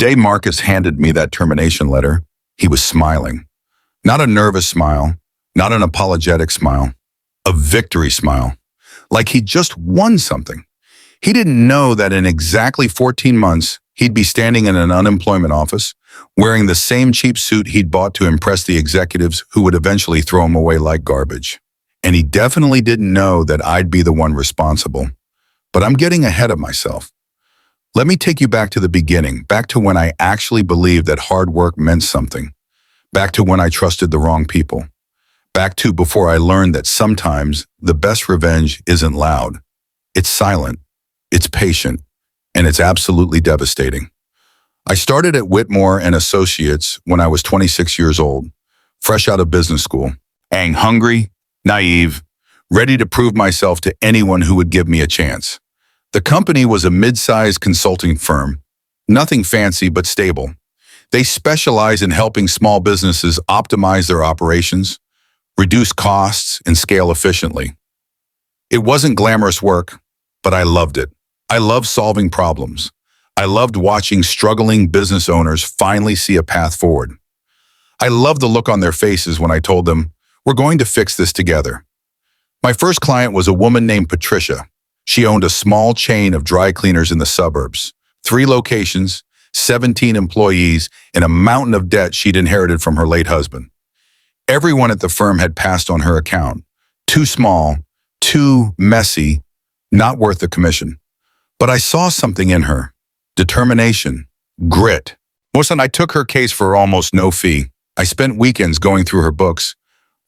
day Marcus handed me that termination letter, he was smiling. Not a nervous smile, not an apologetic smile, a victory smile, like he'd just won something. He didn't know that in exactly 14 months, he'd be standing in an unemployment office, wearing the same cheap suit he'd bought to impress the executives who would eventually throw him away like garbage. And he definitely didn't know that I'd be the one responsible. But I'm getting ahead of myself. Let me take you back to the beginning, back to when I actually believed that hard work meant something, back to when I trusted the wrong people, back to before I learned that sometimes the best revenge isn't loud. It's silent, it's patient, and it's absolutely devastating. I started at Whitmore and Associates when I was 26 years old, fresh out of business school, hungry, naive, ready to prove myself to anyone who would give me a chance. The company was a mid-sized consulting firm, nothing fancy but stable. They specialize in helping small businesses optimize their operations, reduce costs, and scale efficiently. It wasn't glamorous work, but I loved it. I loved solving problems. I loved watching struggling business owners finally see a path forward. I loved the look on their faces when I told them, "We're going to fix this together." My first client was a woman named Patricia. She owned a small chain of dry cleaners in the suburbs, 3 locations, 17 employees, and a mountain of debt she'd inherited from her late husband. Everyone at the firm had passed on her account. Too small, too messy, not worth the commission. But I saw something in her. Determination, grit. Listen, I took her case for almost no fee. I spent weekends going through her books,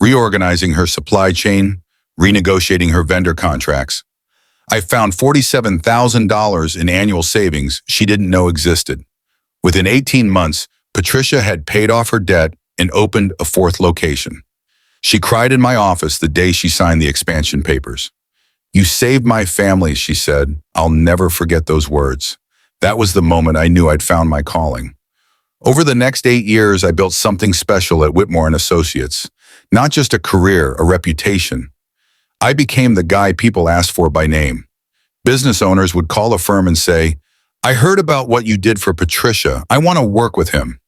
reorganizing her supply chain, renegotiating her vendor contracts. I found $47,000 in annual savings she didn't know existed. Within 18 months, Patricia had paid off her debt and opened a 4th location. She cried in my office the day she signed the expansion papers. "You saved my family," she said. I'll never forget those words. That was the moment I knew I'd found my calling. Over the next 8 years, I built something special at Whitmore and Associates. Not just a career, a reputation. I became the guy people asked for by name. Business owners would call a firm and say, "I heard about what you did for Patricia. I want to work with him."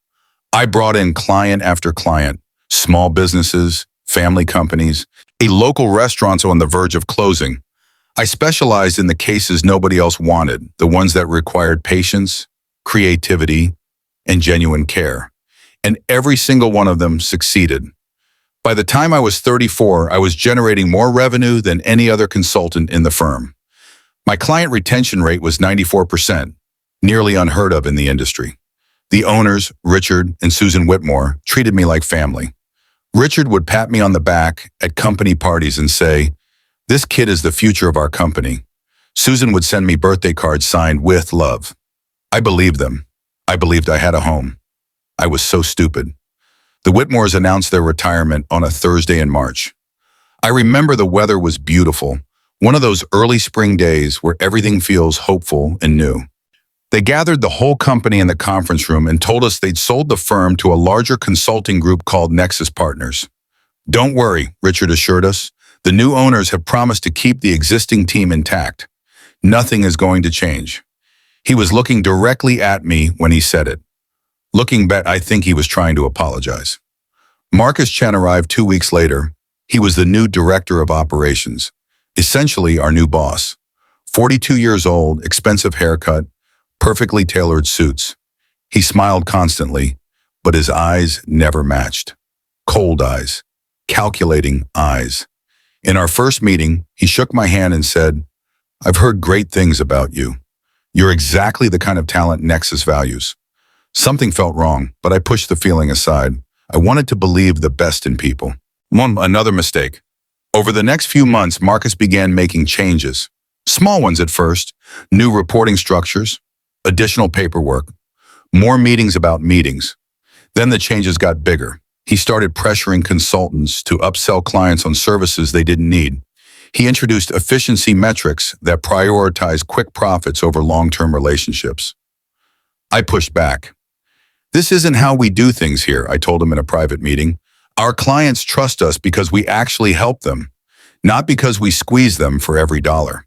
I brought in client after client, small businesses, family companies, a local restaurant on the verge of closing. I specialized in the cases nobody else wanted, the ones that required patience, creativity, and genuine care. And every single one of them succeeded. By the time I was 34, I was generating more revenue than any other consultant in the firm. My client retention rate was 94%, nearly unheard of in the industry. The owners, Richard and Susan Whitmore, treated me like family. Richard would pat me on the back at company parties and say, "This kid is the future of our company." Susan would send me birthday cards signed "with love." I believed them. I believed I had a home. I was so stupid. The Whitmores announced their retirement on a Thursday in March. I remember the weather was beautiful, one of those early spring days where everything feels hopeful and new. They gathered the whole company in the conference room and told us they'd sold the firm to a larger consulting group called Nexus Partners. "Don't worry," Richard assured us. "The new owners have promised to keep the existing team intact. Nothing is going to change." He was looking directly at me when he said it. Looking back, I think he was trying to apologize. Marcus Chen arrived 2 weeks later. He was the new director of operations, essentially our new boss. 42 years old, expensive haircut, perfectly tailored suits. He smiled constantly, but his eyes never matched. Cold eyes, calculating eyes. In our first meeting, he shook my hand and said, "I've heard great things about you. You're exactly the kind of talent Nexus values." Something felt wrong, but I pushed the feeling aside. I wanted to believe the best in people. Another mistake. Over the next few months, Marcus began making changes. Small ones at first, new reporting structures, additional paperwork, more meetings about meetings. Then the changes got bigger. He started pressuring consultants to upsell clients on services they didn't need. He introduced efficiency metrics that prioritize quick profits over long-term relationships. I pushed back. "This isn't how we do things here," I told him in a private meeting. "Our clients trust us because we actually help them, not because we squeeze them for every dollar."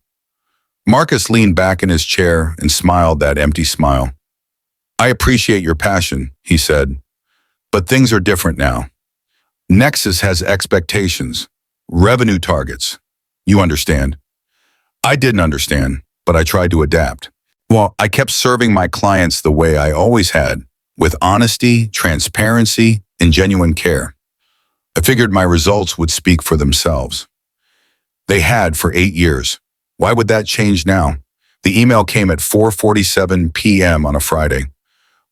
Marcus leaned back in his chair and smiled that empty smile. I appreciate your passion, he said, but things are different now. Nexus has expectations, revenue targets. You understand? I didn't understand, but I tried to adapt. Well, I kept serving my clients the way I always had, with honesty, transparency, and genuine care. I figured my results would speak for themselves. They had for 8 years. Why would that change now? The email came at 4:47 p.m. on a Friday.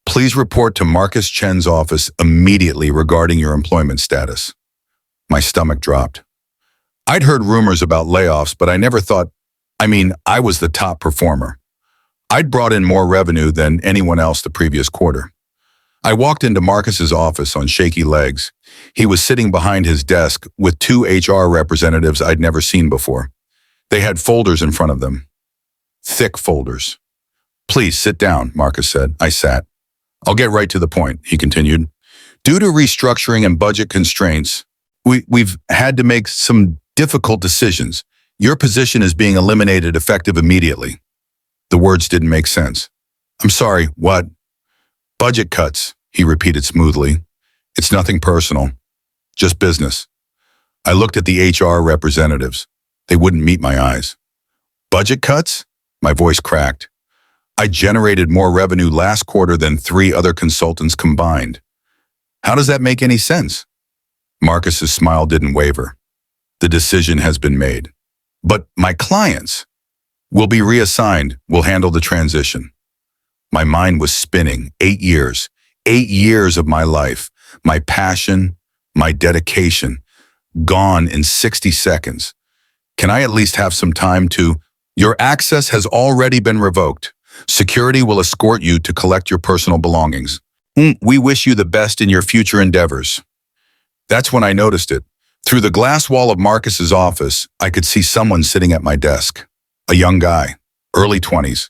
Please report to Marcus Chen's office immediately regarding your employment status. My stomach dropped. I'd heard rumors about layoffs, but I never thought, I was the top performer. I'd brought in more revenue than anyone else the previous quarter. I walked into Marcus's office on shaky legs. He was sitting behind his desk with 2 HR representatives I'd never seen before. They had folders in front of them. Thick folders. Please sit down, Marcus said. I sat. I'll get right to the point, he continued. Due to restructuring and budget constraints, we've had to make some difficult decisions. Your position is being eliminated effective immediately. The words didn't make sense. I'm sorry, what? Budget cuts, he repeated smoothly. It's nothing personal, just business. I looked at the HR representatives. They wouldn't meet my eyes. Budget cuts? My voice cracked. I generated more revenue last quarter than 3 other consultants combined. How does that make any sense? Marcus's smile didn't waver. The decision has been made. But my clients will be reassigned, will handle the transition. My mind was spinning. 8 years. 8 years of my life. My passion, my dedication, gone in 60 seconds. Can I at least have some time to... Your access has already been revoked. Security will escort you to collect your personal belongings. We wish you the best in your future endeavors. That's when I noticed it. Through the glass wall of Marcus's office, I could see someone sitting at my desk. A young guy, early 20s.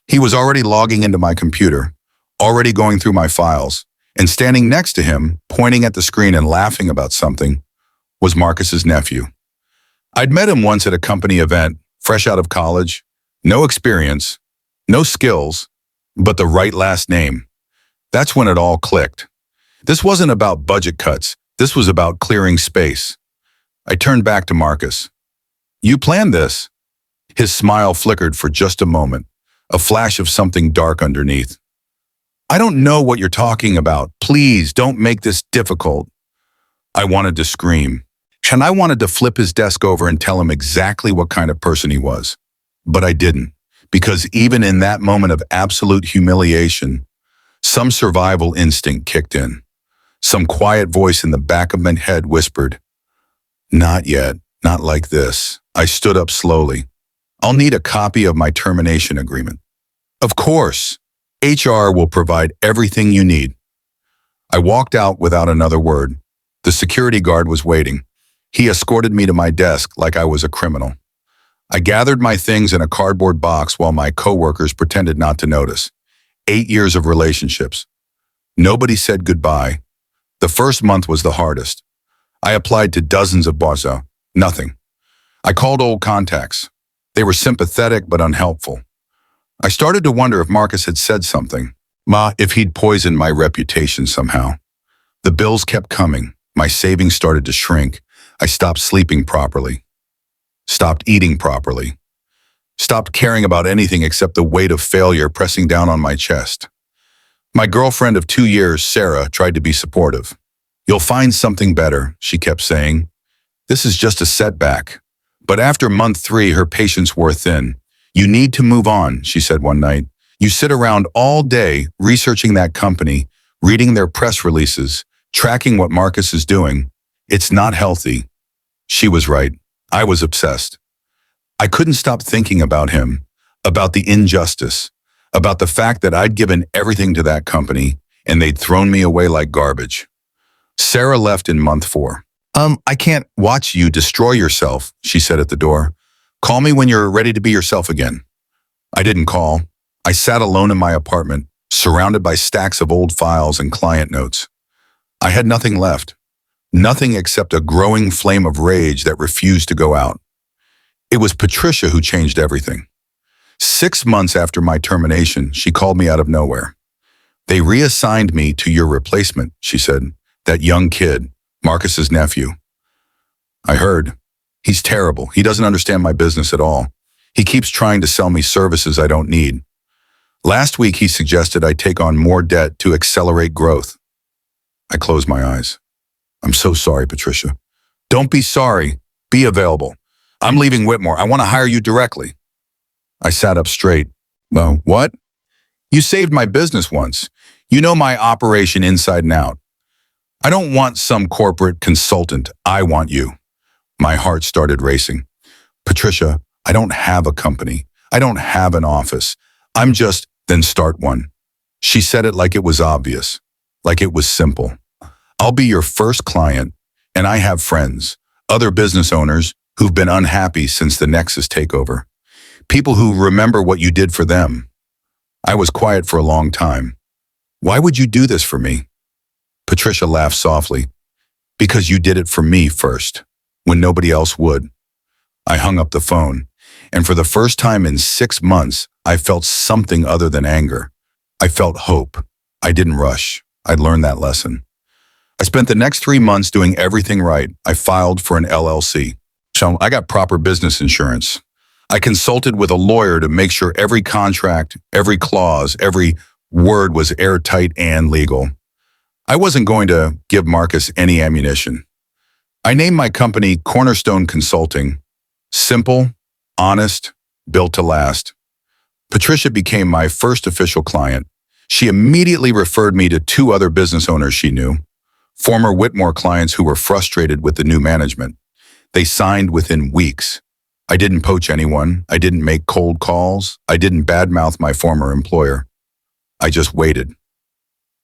He was already logging into my computer, already going through my files, and standing next to him, pointing at the screen and laughing about something, was Marcus's nephew. I'd met him once at a company event, fresh out of college, no experience, no skills, but the right last name. That's when it all clicked. This wasn't about budget cuts. This was about clearing space. I turned back to Marcus. You planned this? His smile flickered for just a moment, a flash of something dark underneath. I don't know what you're talking about. Please don't make this difficult. I wanted to scream, and I wanted to flip his desk over and tell him exactly what kind of person he was. But I didn't, because even in that moment of absolute humiliation, some survival instinct kicked in. Some quiet voice in the back of my head whispered, "Not yet, not like this." I stood up slowly. "I'll need a copy of my termination agreement." "Of course. HR will provide everything you need." I walked out without another word. The security guard was waiting. He escorted me to my desk like I was a criminal. I gathered my things in a cardboard box while my coworkers pretended not to notice. 8 years of relationships. Nobody said goodbye. The first month was the hardest. I applied to dozens of bosses. Nothing. I called old contacts. They were sympathetic but unhelpful. I started to wonder if Marcus had said something. If he'd poisoned my reputation somehow. The bills kept coming. My savings started to shrink. I stopped sleeping properly. Stopped eating properly. Stopped caring about anything except the weight of failure pressing down on my chest. My girlfriend of 2 years, Sarah, tried to be supportive. "You'll find something better," she kept saying. "This is just a setback." But after month 3, her patience wore thin. "You need to move on," she said one night. "You sit around all day researching that company, reading their press releases, tracking what Marcus is doing. It's not healthy." She was right. I was obsessed. I couldn't stop thinking about him, about the injustice, about the fact that I'd given everything to that company and they'd thrown me away like garbage. Sarah left in month 4. I can't watch you destroy yourself," she said at the door. "Call me when you're ready to be yourself again." I didn't call. I sat alone in my apartment, surrounded by stacks of old files and client notes. I had nothing left. Nothing except a growing flame of rage that refused to go out. It was Patricia who changed everything. 6 months after my termination, she called me out of nowhere. They reassigned me to your replacement, she said. That young kid, Marcus's nephew. I heard. He's terrible. He doesn't understand my business at all. He keeps trying to sell me services I don't need. Last week, he suggested I take on more debt to accelerate growth. I closed my eyes. I'm so sorry, Patricia. Don't be sorry. Be available. I'm leaving Whitmore. I want to hire you directly. I sat up straight. Well, what? You saved my business once. You know my operation inside and out. I don't want some corporate consultant. I want you. My heart started racing. Patricia, I don't have a company. I don't have an office. I'm just, then start one. She said it like it was obvious, like it was simple. I'll be your first client, and I have friends, other business owners who've been unhappy since the Nexus takeover. People who remember what you did for them. I was quiet for a long time. Why would you do this for me? Patricia laughed softly. Because you did it for me first, when nobody else would. I hung up the phone, and for the first time in 6 months, I felt something other than anger. I felt hope. I didn't rush. I'd learned that lesson. I spent the next 3 months doing everything right. I filed for an LLC. So I got proper business insurance. I consulted with a lawyer to make sure every contract, every clause, every word was airtight and legal. I wasn't going to give Marcus any ammunition. I named my company Cornerstone Consulting. Simple, honest, built to last. Patricia became my first official client. She immediately referred me to 2 other business owners she knew, former Whitmore clients who were frustrated with the new management. They signed within weeks. I didn't poach anyone. I didn't make cold calls. I didn't badmouth my former employer. I just waited.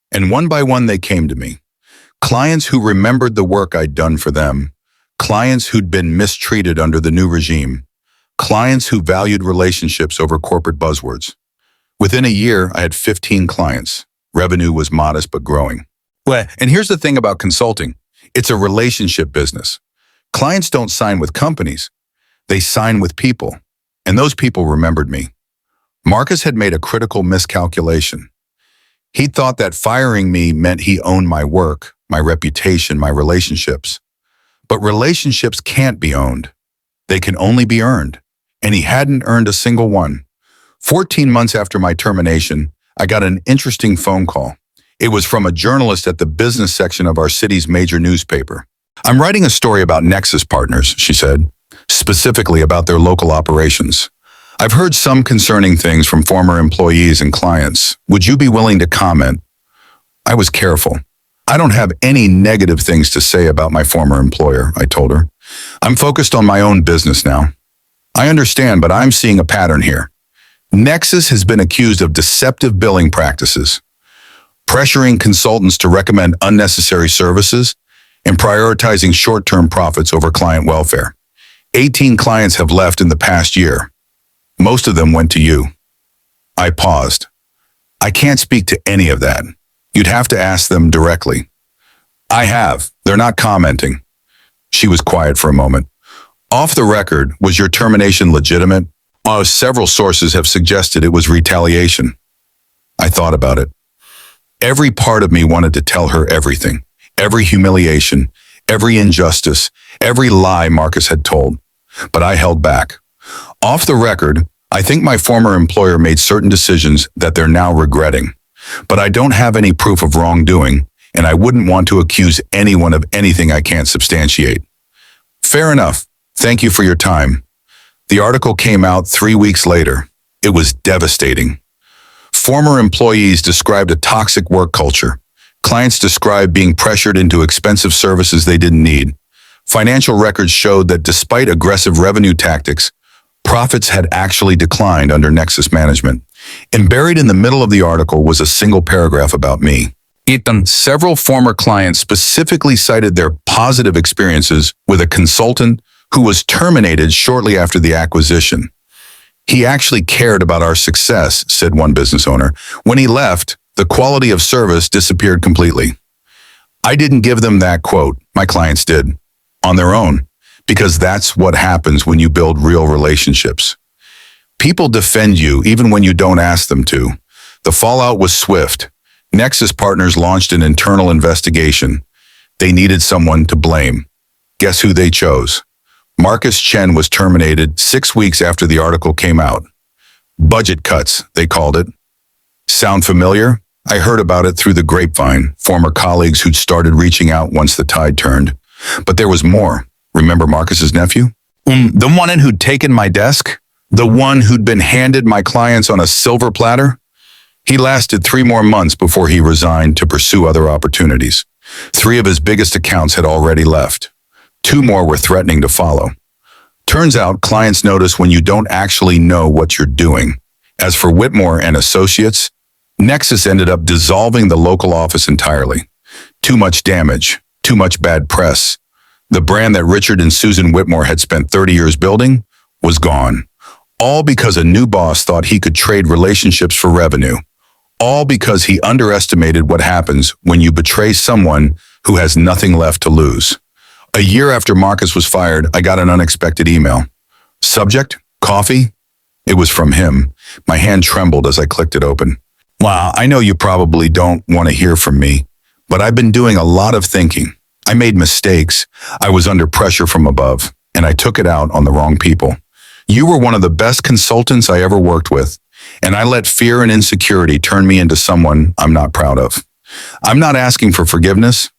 And one by one they came to me. Clients who remembered the work I'd done for them. Clients who'd been mistreated under the new regime. Clients who valued relationships over corporate buzzwords. Within a year, I had 15 clients. Revenue was modest but growing. Well, and here's the thing about consulting. It's a relationship business. Clients don't sign with companies. They sign with people. And those people remembered me. Marcus had made a critical miscalculation. He thought that firing me meant he owned my work, my reputation, my relationships. But relationships can't be owned. They can only be earned. And he hadn't earned a single one. 14 months after my termination, I got an interesting phone call. It was from a journalist at the business section of our city's major newspaper. I'm writing a story about Nexus Partners, she said, specifically about their local operations. I've heard some concerning things from former employees and clients. Would you be willing to comment? I was careful. I don't have any negative things to say about my former employer, I told her. I'm focused on my own business now. I understand, but I'm seeing a pattern here. Nexus has been accused of deceptive billing practices, pressuring consultants to recommend unnecessary services, and prioritizing short-term profits over client welfare. 18 clients have left in the past year. Most of them went to you. I paused. I can't speak to any of that. You'd have to ask them directly. I have. They're not commenting. She was quiet for a moment. Off the record, was your termination legitimate? Several sources have suggested it was retaliation. I thought about it. Every part of me wanted to tell her everything, every humiliation, every injustice, every lie Marcus had told. But I held back. Off the record, I think my former employer made certain decisions that they're now regretting. But I don't have any proof of wrongdoing, and I wouldn't want to accuse anyone of anything I can't substantiate. Fair enough. Thank you for your time. The article came out 3 weeks later. It was devastating. Former employees described a toxic work culture. Clients described being pressured into expensive services they didn't need. Financial records showed that despite aggressive revenue tactics, profits had actually declined under Nexus management. And buried in the middle of the article was a single paragraph about me. Several former clients specifically cited their positive experiences with a consultant who was terminated shortly after the acquisition. He actually cared about our success, said one business owner. When he left, the quality of service disappeared completely. I didn't give them that quote. My clients did, on their own, because that's what happens when you build real relationships. People defend you even when you don't ask them to. The fallout was swift. Nexus Partners launched an internal investigation. They needed someone to blame. Guess who they chose? Marcus Chen was terminated 6 weeks after the article came out. Budget cuts, they called it. Sound familiar? I heard about it through the grapevine, former colleagues who'd started reaching out once the tide turned. But there was more. Remember Marcus's nephew? The one who'd taken my desk? The one who'd been handed my clients on a silver platter? He lasted 3 more months before he resigned to pursue other opportunities. 3 of his biggest accounts had already left. 2 more were threatening to follow. Turns out clients notice when you don't actually know what you're doing. As for Whitmore and Associates, Nexus ended up dissolving the local office entirely. Too much damage, too much bad press. The brand that Richard and Susan Whitmore had spent 30 years building was gone. All because a new boss thought he could trade relationships for revenue. All because he underestimated what happens when you betray someone who has nothing left to lose. A year after Marcus was fired, I got an unexpected email. Subject? Coffee? It was from him. My hand trembled as I clicked it open. Wow, I know you probably don't want to hear from me, but I've been doing a lot of thinking. I made mistakes. I was under pressure from above, and I took it out on the wrong people. You were one of the best consultants I ever worked with, and I let fear and insecurity turn me into someone I'm not proud of. I'm not asking for forgiveness.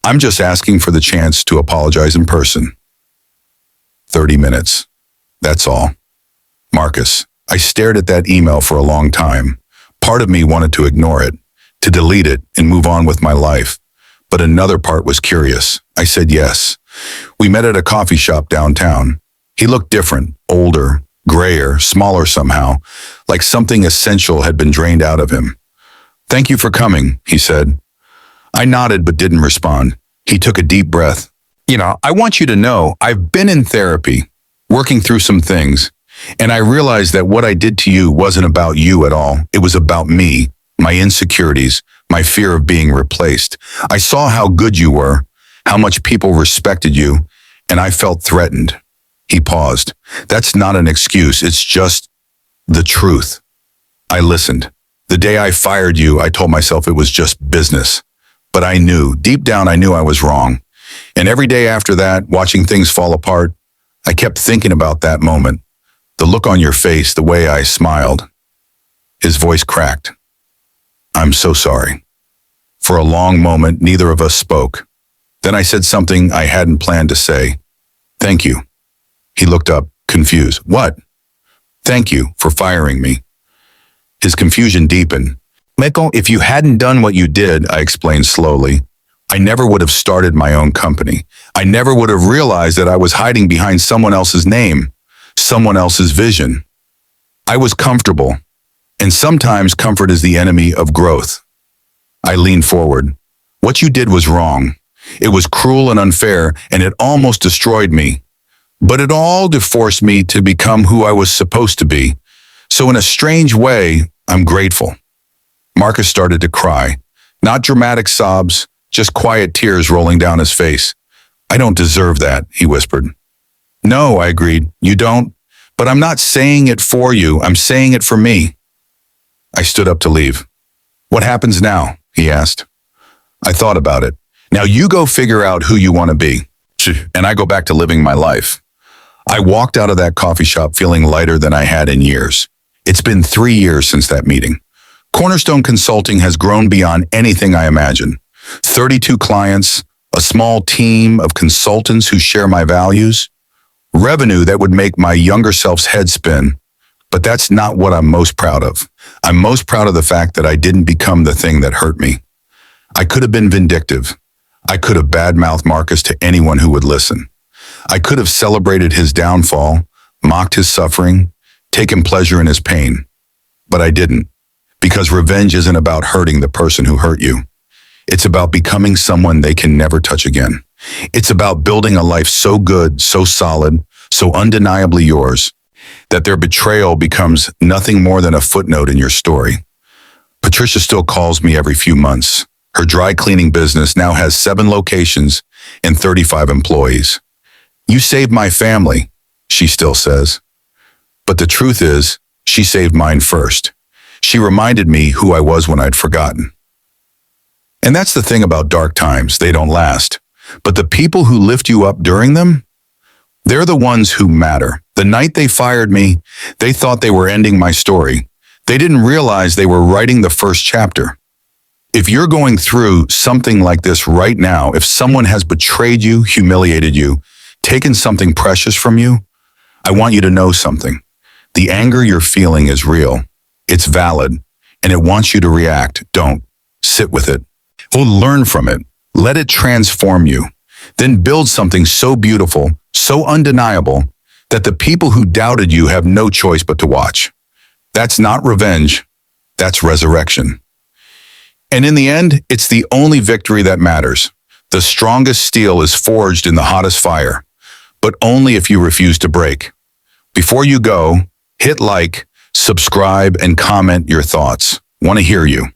I'm just asking for the chance to apologize in person. 30 minutes. That's all. Marcus, I stared at that email for a long time. Part of me wanted to ignore it, to delete it and move on with my life. But another part was curious. I said yes. We met at a coffee shop downtown. He looked different, older, grayer, smaller somehow, like something essential had been drained out of him. Thank you for coming, he said. I nodded but didn't respond. He took a deep breath. I want you to know I've been in therapy, working through some things, and I realized that what I did to you wasn't about you at all. It was about me, my insecurities, my fear of being replaced. I saw how good you were, how much people respected you, and I felt threatened. He paused. That's not an excuse. It's just the truth. I listened. The day I fired you, I told myself it was just business. But I knew, deep down I knew I was wrong. And every day after that, watching things fall apart, I kept thinking about that moment. The look on your face, the way I smiled. His voice cracked. I'm so sorry. For a long moment, neither of us spoke. Then I said something I hadn't planned to say. Thank you. He looked up, confused. What? Thank you for firing me. His confusion deepened. Meko, if you hadn't done what you did, I explained slowly, I never would have started my own company. I never would have realized that I was hiding behind someone else's name, someone else's vision. I was comfortable, and sometimes comfort is the enemy of growth. I leaned forward. What you did was wrong. It was cruel and unfair, and it almost destroyed me. But it all forced me to become who I was supposed to be. So in a strange way, I'm grateful. Marcus started to cry. Not dramatic sobs, just quiet tears rolling down his face. I don't deserve that, he whispered. No, I agreed, you don't. But I'm not saying it for you, I'm saying it for me. I stood up to leave. What happens now? He asked. I thought about it. Now you go figure out who you want to be. And I go back to living my life. I walked out of that coffee shop feeling lighter than I had in years. It's been 3 years since that meeting. Cornerstone Consulting has grown beyond anything I imagined. 32 clients, a small team of consultants who share my values, revenue that would make my younger self's head spin. But that's not what I'm most proud of. I'm most proud of the fact that I didn't become the thing that hurt me. I could have been vindictive. I could have badmouthed Marcus to anyone who would listen. I could have celebrated his downfall, mocked his suffering, taken pleasure in his pain. But I didn't, because revenge isn't about hurting the person who hurt you. It's about becoming someone they can never touch again. It's about building a life so good, so solid, so undeniably yours, that their betrayal becomes nothing more than a footnote in your story. Patricia still calls me every few months. Her dry cleaning business now has 7 locations and 35 employees. You saved my family, she still says. But the truth is, she saved mine first. She reminded me who I was when I'd forgotten. And that's the thing about dark times, they don't last. But the people who lift you up during them, they're the ones who matter. The night they fired me, they thought they were ending my story. They didn't realize they were writing the first chapter. If you're going through something like this right now, if someone has betrayed you, humiliated you, taken something precious from you, I want you to know something. The anger you're feeling is real. It's valid, and it wants you to react. Don't sit with it. Or learn from it. Let it transform you. Then build something so beautiful, so undeniable, that the people who doubted you have no choice but to watch. That's not revenge. That's resurrection. And in the end, it's the only victory that matters. The strongest steel is forged in the hottest fire, but only if you refuse to break. Before you go, hit like, subscribe, and comment your thoughts. Want to hear you.